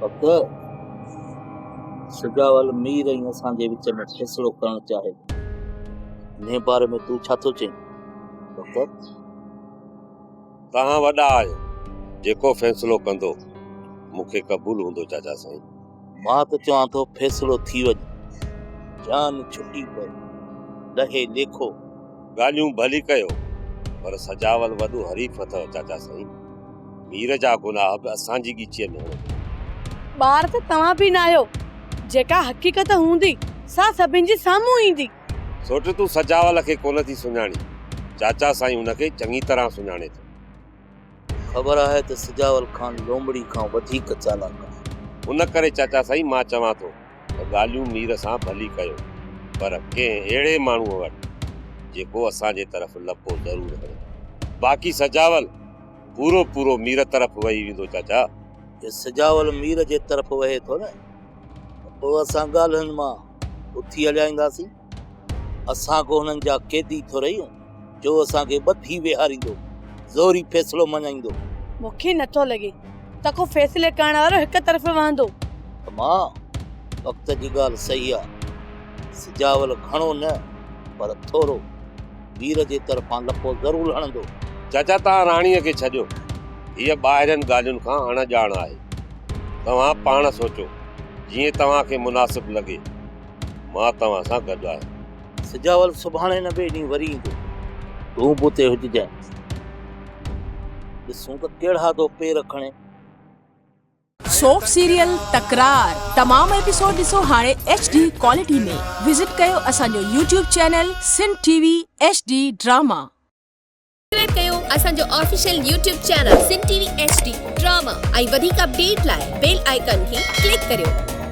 वक्त सजावल मीर ऐं असांजे विच में फ़ैसिलो करणु चाहे इन बारे में तूं छा थो चईं? वक्त तव्हां वॾा आहियो, जेको फ़ैसिलो कंदो मूंखे क़बूल हूंदो चाचा साईं। मां त चवां थो फ़ैसिलो थी वञे, जान छुटी पए, लहे लेखो। ॻाल्हियूं भली कयो, पर सजावल वॾो हरीफ़ अथव चाचा साईं। मीर जा गुनाह बि असांजी ॻीचीअ में आहिनि। ॿार त तव्हां बि न आहियो, जेका हक़ीक़त हूंदी सा सभिनि जे साम्हूं ईंदी। सोच तूं सजावल खे कोन थी सुञाणी, चाचा साईं हुनखे चङी तरह सुञाणे थो। ख़बर आहे त सजावल खान लोमड़ी खां वधीक चालाक आहे। उन करे चाचा साईं मां चवां थो त ॻाल्हियूं मीर सां भली कयो, पर कंहिं अहिड़े माण्हूअ वटि जेको असांजे तरफ़ लपो ज़रूर हणे। बाक़ी सजावल पूरो मीर तरफ़ वही वेंदो चाचा। जे सजावल मीर जे तरफ़ वहे थो न, पोइ असां ॻाल्हियुनि मां उथी हलाईंदासीं। असां को हुननि जा कैदी थो रहियूं जो असांखे ॿधी विहारींदो, ज़ोरी फ़ैसिलो मञाईंदो। मूंखे नथो लॻे त को फ़ैसिले करण वारो हिक तरफ़ वहंदो। मां वक़्त जी ॻाल्हि सही आहे। सजावल घणो न पर थोरो वीर जे तरफ़ां लपो ज़रूर हणंदो। चाचा तव्हां राणीअ खे छॾियो, हीअ ॿाहिरनि ॻाल्हियुनि खां अणॼाण आहे। तव्हां पाण सोचो, जीअं तव्हांखे मुनासिब लॻे। मां तव्हां सां गॾु आहियां। सजावल सुभाणे न ॿिए ॾींहुं वरी ईंदो, तूं बि उते हुजिजांइ। ॾिसूं त कहिड़ा थो पेर खणे। सोप सीरियल तकरार तमाम एपिसोड ॾिसो हाणे HD क्वालिटी में। विजिट कयो असांजो YouTube channel Sindh TV HD drama. Subscribe कयो असांजो official YouTube channel Sindh TV HD drama ऐं वधीक अपडेट लाइ बेल आइकन खे क्लिक करियो।